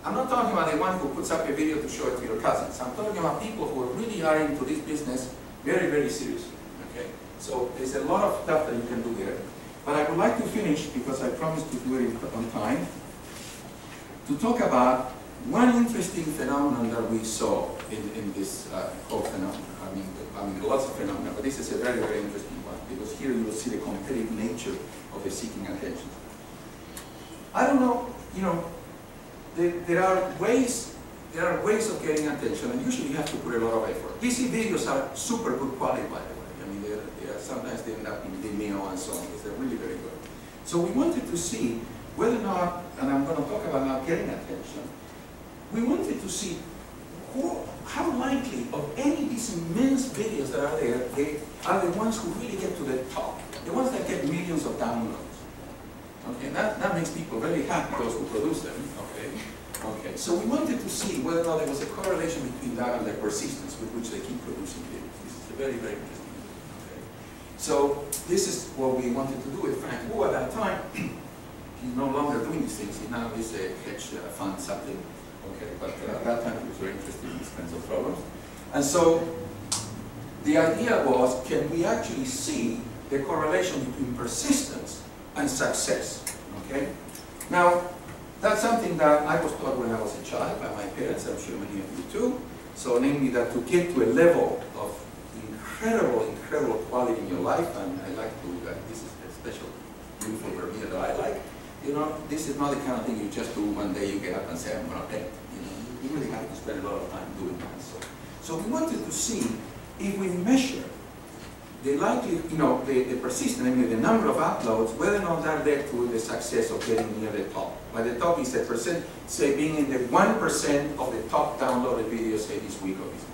C: I'm not talking about the one who puts up a video to show it to your cousins. I'm talking about people who really are into this business very, very seriously. Okay? So there's a lot of stuff that you can do there. But I would like to finish, because I promised to do it on time, to talk about one interesting phenomenon that we saw in this whole phenomenon. I mean, there are lots of phenomena, but this is a very, very interesting one, because here you will see the competitive nature of the seeking attention. I don't know, you know, there are ways of getting attention, and usually you have to put a lot of effort. PC videos are super good quality, by the way. I mean, sometimes they end up in Vimeo and so on, because they're really very good. So we wanted to see whether or not, and I'm going to talk about now getting attention, we wanted to see how likely of any of these immense videos that are there, they are the ones who really get to the top, the ones that get millions of downloads. Okay, that makes people very happy, those who produce them. Okay, so we wanted to see whether or not there was a correlation between that and the persistence with which they keep producing videos. This is a very, very interesting. Okay. So this is what we wanted to do with Frank Wu at that time. He's no longer doing these things. He now is a hedge fund something. Okay, but at that time he was very interested in these kinds of problems. And so the idea was, can we actually see the correlation between persistence and success? Okay. Now that's something that I was taught when I was a child by my parents. I'm sure many of you too. So namely that to get to a level of incredible quality in your life, and I like to, this is a special, beautiful Bermuda that I like, you know, this is not the kind of thing you just do one day, you get up and say, I'm going to paint. You know, you really have to spend a lot of time doing that. So we wanted to see if we measure the likely, you know, the persistence, namely the number of uploads, whether or not that led to the success of getting near the top. By the top is a percent, say being in the 1% of the top downloaded videos, say this week or this month.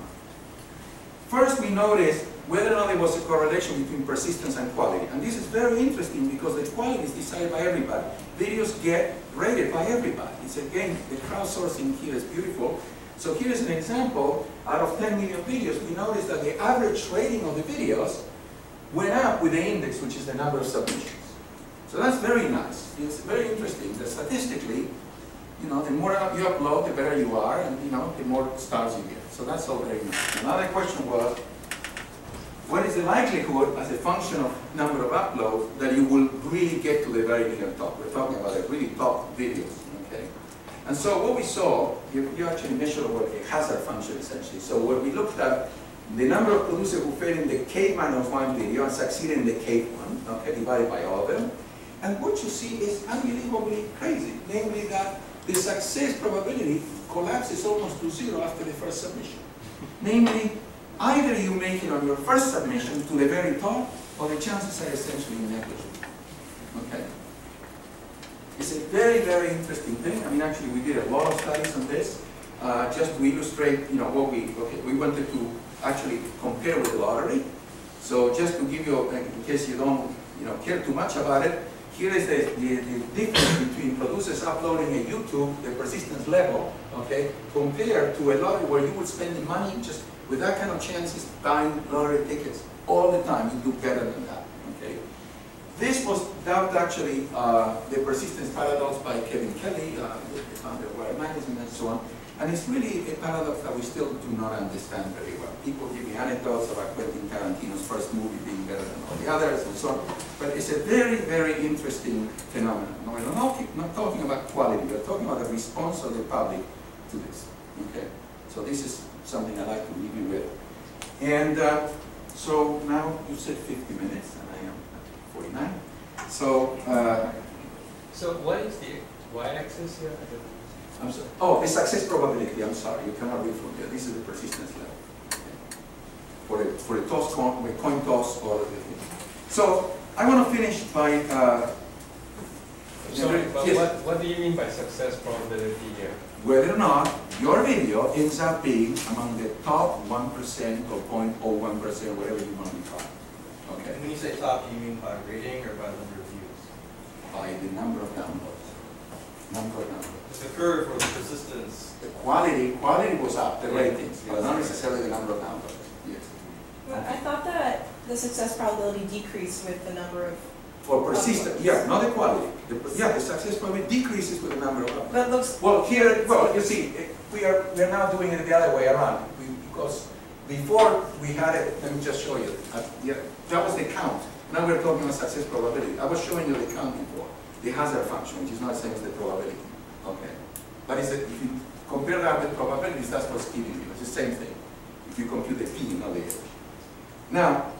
C: First, we noticed whether or not there was a correlation between persistence and quality. And this is very interesting because the quality is decided by everybody. Videos get rated by everybody. It's again, the crowdsourcing here is beautiful. So here's an example. Out of 10 million videos, we noticed that the average rating of the videos went up with the index, which is the number of submissions. So that's very nice. It's very interesting that statistically, you know, the more you upload, the better you are, and you know, the more stars you get. So that's all very nice. Another question was, what is the likelihood as a function of number of uploads that you will really get to the very near top? We're talking about the really top videos, okay? And so what we saw, you actually measure what a hazard function essentially. So what we looked at, the number of producers who failed in the caveman of one video and succeeded in the cave one, okay, divided by all of them. And what you see is unbelievably crazy, namely that the success probability collapses almost to zero after the first submission. Namely, either you make it on your first submission to the very top, or the chances are essentially negligible. Okay? It's a very interesting thing. I mean, actually, we did a lot of studies on this, just to illustrate, you know, what we wanted to actually compare with the lottery. So just to give you, in case you don't, you know, care too much about it, here is the difference between producers uploading a YouTube, the persistence level, okay, compared to a lottery where you would spend the money just with that kind of chances buying lottery tickets all the time. You do better than that, okay. This was dubbed actually the persistence paradox by Kevin Kelly, the founder of Wired Magazine and so on. And it's really a paradox that we still do not understand very well. People give me anecdotes about Quentin Tarantino's first movie being better than all the others and so on. But it's a very interesting phenomenon. No, we're not talking about quality, we're talking about the response of the public to this. Okay? So this is something I like to leave you with. And so now you said 50 minutes, and I am at 49. So,
D: so what is the y-axis here?
C: I'm sorry. Oh, the success probability. I'm sorry, you cannot read from here. This is the persistence level. Okay. For a toss, coin toss, or so I want to finish by.
D: Sorry, but
C: yes.
D: what do you mean by success probability here?
C: Whether or not your video ends up being among the top 1% or 0.01%, whatever you want to be called. Okay.
B: When you say top, do you mean by rating or by number of views?
C: By the number of downloads. Number of downloads.
B: The curve or the persistence.
C: The quality was up, the ratings, but not necessarily the number of downloads. Yes.
E: Well, I thought that the success probability decreased with the number of.
C: For persistence, yeah, not the quality. The success probability decreases with the number of downloads.
E: That looks.
C: Well, here, you see, we're now doing it the other way around because before we had it. Let me just show you. That was the count. Now we're talking about success probability. I was showing you the count before, the hazard function, which is not the same as the probability. Okay, but if you compare that with probabilities, that's what's giving you. It's the same thing. If you compute the p, not the h. Now,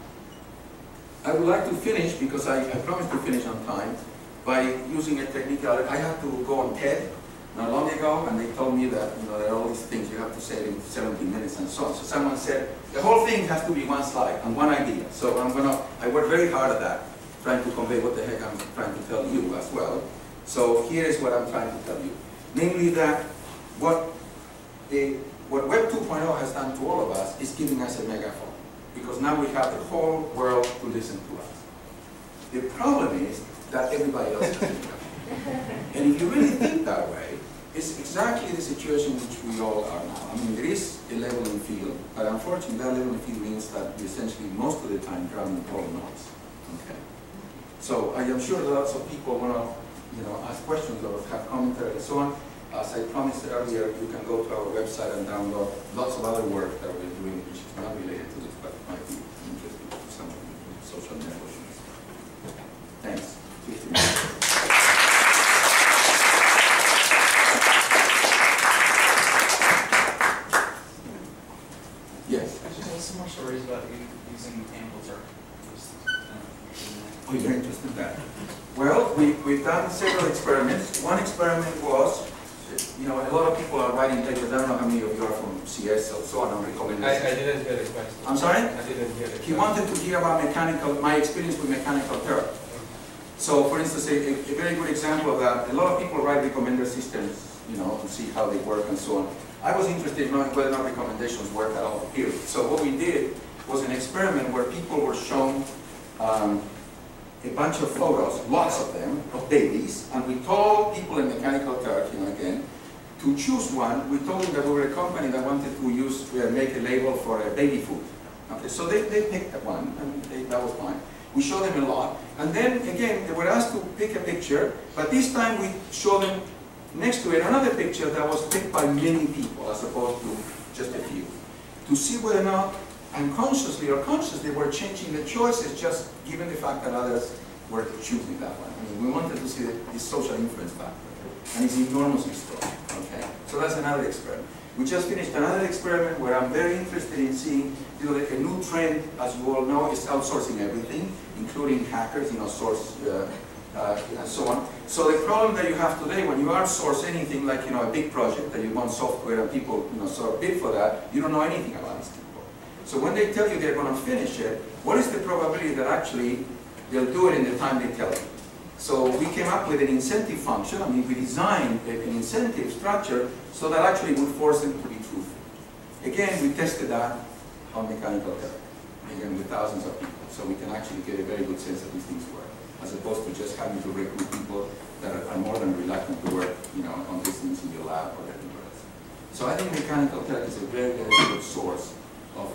C: I would like to finish because I promised to finish on time by using a technique. I had to go on TED not long ago, and they told me that there are all these things you have to say in 17 minutes and so on. So someone said the whole thing has to be one slide and one idea. So I worked very hard at that, trying to convey what the heck I'm trying to tell you as well. So here is what I'm trying to tell you. Namely that what Web 2.0 has done to all of us is giving us a megaphone. Because now we have the whole world to listen to us. The problem is that everybody else is doing that. And if you really think that way, it's exactly the situation in which we all are now. I mean, there is a leveling field, but unfortunately that leveling field means that you essentially most of the time drown in all noise. Okay. So I am sure lots of people want to, ask questions or have commentary and so on. As I promised earlier, you can go to our website and download lots of other work that we're doing, which is not related to this, but might be interesting to some of you in social networks. Thanks. 15 minutes. Yes.
A: Could you tell us some more stories about you using mechanical turk?
C: Oh, you're interested in that? Well, we've done several experiments. One experiment was, a lot of people are writing papers. I don't know how many of you are from CS or so on. I'm recommending.
D: I didn't hear the question.
C: I'm sorry?
D: I didn't hear the question.
C: He wanted to hear about my experience with mechanical turk. So, for instance, a very good example of that, a lot of people write recommender systems, to see how they work and so on. I was interested in knowing whether or not recommendations work at all, period. So what we did was an experiment where people were shown a bunch of photos, lots of them, of babies, and we told people in mechanical turk, again, to choose one. We told them that we were a company that wanted to make a label for baby food. Okay, so they picked one, and that was fine. We showed them a lot, and then again they were asked to pick a picture, but this time we showed them next to it another picture that was picked by many people as opposed to just a few, to see whether or not unconsciously or consciously were changing the choices just given the fact that others were choosing that one. I mean, we wanted to see the social influence factor, and it's enormously strong. Okay, so that's another experiment. We just finished another experiment where I'm very interested in seeing, a new trend, as you all know, is outsourcing everything, including hackers, source, and so on. So the problem that you have today when you outsource anything like, a big project that you want software and people, sort of bid for that, you don't know anything about these people. So when they tell you they're going to finish it, what is the probability that actually they'll do it in the time they tell you? So we came up with an incentive function. I mean, we designed an incentive structure so that actually would force them to be truthful. Again, we tested that on mechanical turk, again with thousands of people, so we can actually get a very good sense of these things work, as opposed to just having to recruit people that are more than reluctant to work, on these things in your lab or anywhere else. So I think mechanical turk is a very, very good source of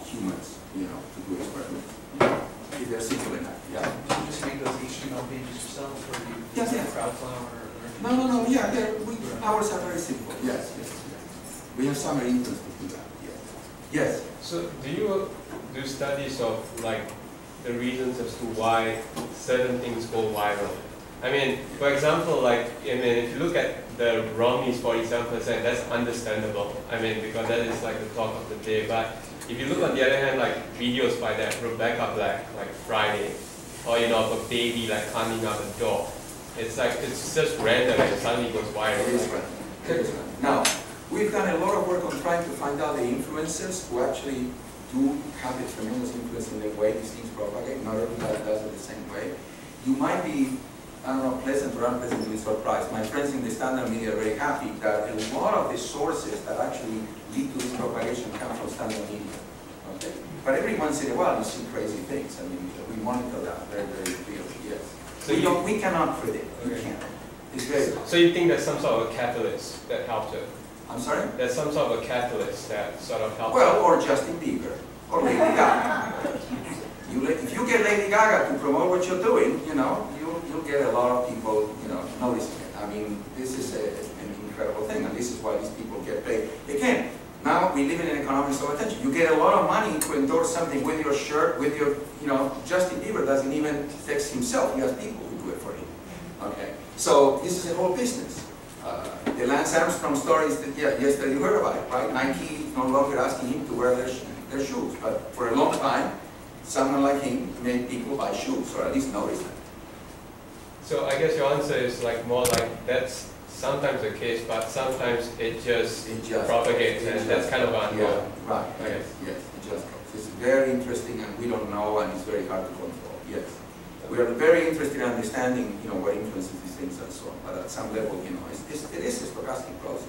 C: humans, to do experiments. If they're simple enough, yeah.
A: Do you just make those HTML pages yourself, or do you
C: Yes,
A: use
C: yes.
A: Crowdflower?
C: No, yeah, ours are very simple, yes. We have some reasons to do that, yes. Yes?
D: So do you do studies of the reasons as to why certain things go viral? I mean, for example, if you look at the Romney's 47%, that's understandable. I mean, because that is the talk of the day. But if you look on the other hand, videos by that Rebecca Black, Friday, or of a baby climbing out the door, it's just random and it suddenly goes viral.
C: It is random. It is random. Now, we've done a lot of work on trying to find out the influencers who actually do have a tremendous influence in the way these things propagate. Not everybody does it the same way. You might be, I don't know, pleasant or unpleasantly surprised. My friends in the standard media are very happy that a lot of the sources that actually lead to this propagation come from standard media. Okay? But every once in a while you see crazy things. I mean, we monitor that very, very clearly, yes. So we cannot predict. We can't. It's very hard.
D: So you think there's some sort of a catalyst that helped it?
C: I'm sorry?
D: There's some sort of a catalyst that sort of helps.
C: Well, or Justin Bieber, or Lady Gaga. If you get Lady Gaga to promote what you're doing, you'll get a lot of people, noticing it. I mean, this is an incredible thing, and this is why these people get paid. Again, now we live in an economy of attention. You get a lot of money to endorse something with your shirt, with your, Justin Bieber doesn't even text himself. He has people who do it for him. Okay, so this is a whole business. The Lance Armstrong story is that, yesterday you heard about it, right? Nike is no longer asking him to wear their shoes, but for a long time, someone like him made people buy shoes, or at least notice them.
D: So I guess your answer is more that's sometimes the case, but sometimes it just propagates, and that's kind of unknown.
C: Yeah, right, yes, it just goes. It's very interesting, and we don't know, and it's very hard to control, yes. We are very interested in understanding, what influences these things and so on, but at some level, it is a stochastic process,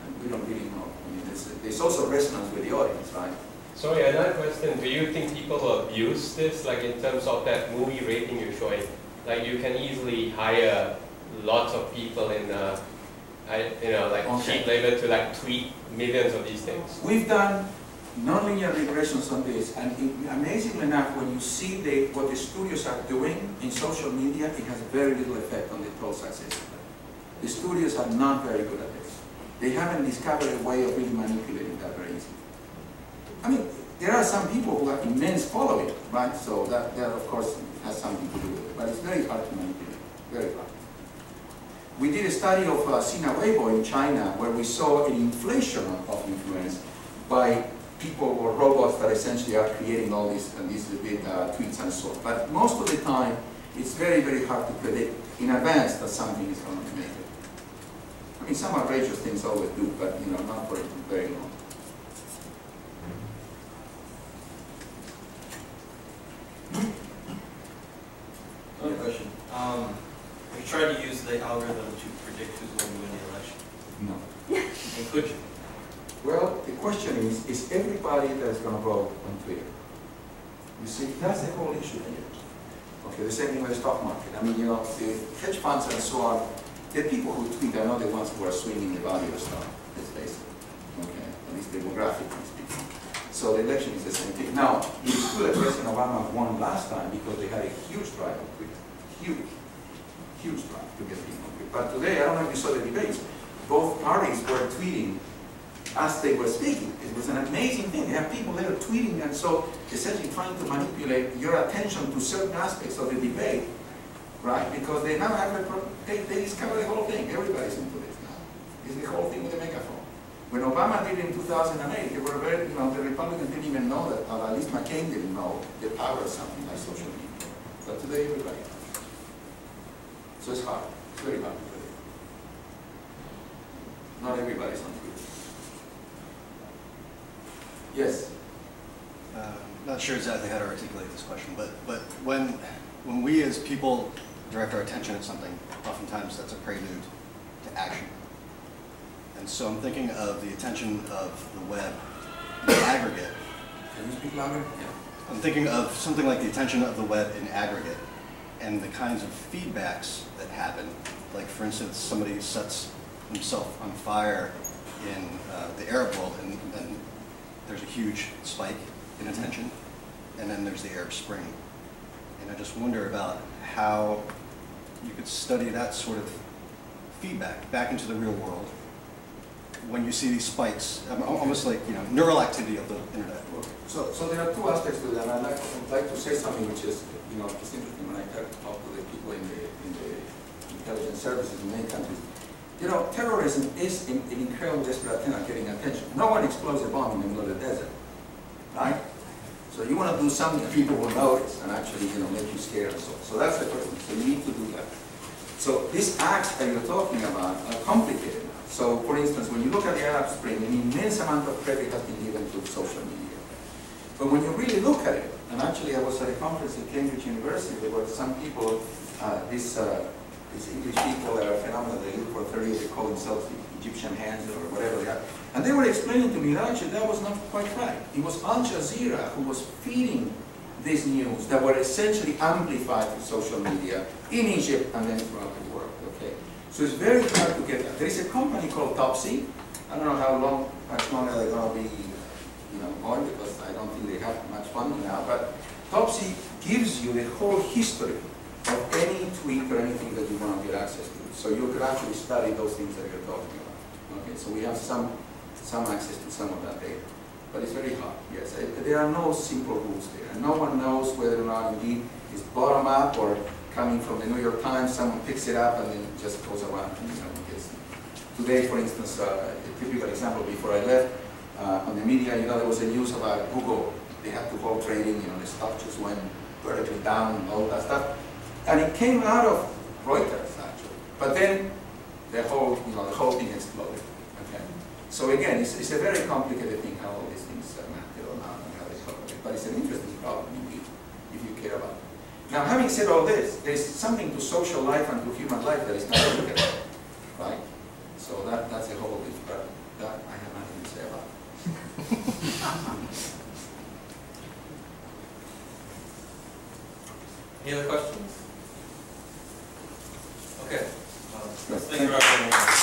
C: and we don't really know. I mean, there's also resonance with the audience, right?
D: Sorry, another question. Do you think people will abuse this, in terms of that movie rating you're showing? You can easily hire lots of people in, cheap labor to tweet millions of these things.
C: We've done nonlinear regressions on this, and amazingly enough, when you see what the studios are doing in social media, it has very little effect on the total success. The studios are not very good at this. They haven't discovered a way of really manipulating that very easily. I mean, there are some people who have immense following, right? So that of course has something to do with it, but it's very hard to manipulate, very hard. We did a study of Sina Weibo in China where we saw an inflation of influence by people or robots that essentially are creating all these big tweets and so on. But most of the time, it's very, very hard to predict in advance that something is going to make it. I mean, some outrageous things always do, but not for very long.
B: Another question. Have you tried to use the algorithm to predict who's going to win the election?
C: No.
B: And could you?
C: Well, the question is everybody that's going to vote on Twitter? You see, that's the whole issue here. Okay, the same thing with the stock market. I mean, the hedge funds and so on, the people who tweet are not the ones who are swinging the value of stock, let's face it. Okay, at least demographically speaking. So the election is the same thing. Now, it is true that President Obama won last time because they had a huge drive on Twitter. Huge drive to get people on Twitter. But today, I don't know if you saw the debates, both parties were tweeting as they were speaking. It was an amazing thing. They have people there tweeting and so essentially trying to manipulate your attention to certain aspects of the debate, right? Because they now have they discover the whole thing. Everybody's into this now. It's the whole thing with the megaphone. When Obama did it in 2008, they were very, the Republicans didn't even know that, or at least McCain didn't know the power of something like social media. But today, everybody knows. So it's hard. It's very hard to predict. Not everybody's on Twitter. Yes?
F: Not sure exactly how to articulate this question, but when we as people direct our attention at something, oftentimes that's a prelude to action. And so I'm thinking of the attention of the web in aggregate.
C: Can you speak louder? Yeah.
F: I'm thinking of something like the attention of the web in aggregate and the kinds of feedbacks that happen. Like, for instance, somebody sets himself on fire in the Arab world, and there's a huge spike in attention, and then there's the Arab Spring. And I just wonder about how you could study that sort of feedback back into the real world when you see these spikes, almost like neural activity of the internet.
C: So there are two aspects to that. I'd like to say something which is it's interesting when I talk to the people in the intelligence services in many countries. Terrorism is an incredible desperate attempt at getting attention. No one explodes a bomb in the middle of the desert, right? So you want to do something that people will notice and actually make you scared and so on. So that's the first thing. So you need to do that. So these acts that you're talking about are complicated. So, for instance, when you look at the Arab Spring, an immense amount of credit has been given to social media. But when you really look at it, and actually I was at a conference at Cambridge University, there were some people, these English people that are phenomenal, they live for 30 years, they call themselves the Egyptian hands or whatever they are. And they were explaining to me that actually that was not quite right. It was Al Jazeera who was feeding these news that were essentially amplified through social media in Egypt and then throughout the world. Okay. So it's very hard to get that. There is a company called Topsy. I don't know how much longer they're going to be, going, because I don't think they have much funding now. But Topsy gives you the whole history of any tweet or anything that you want to get access to. So you can actually study those things that you're talking about. Okay, so we have some access to some of that data. But it's very hard, yes. There are no simple rules there. And no one knows whether or not indeed it's bottom up or coming from the New York Times, someone picks it up and then just goes around and gets it. Today, for instance, a typical example before I left, on the media, there was a news about Google. They had to hold trading, the stock just went vertically down and all that stuff. And it came out of Reuters, actually. But then the whole thing exploded. Okay. So again, it's a very complicated thing how all these things are mapped on and how they cover it. But it's an interesting problem indeed, if you care about it. Now, having said all this, there's something to social life and to human life that is not looked at, right? So that's a whole different, but that I have nothing to say about.
B: Any other questions? Okay. Thank you,
C: Thank you.
B: Robert.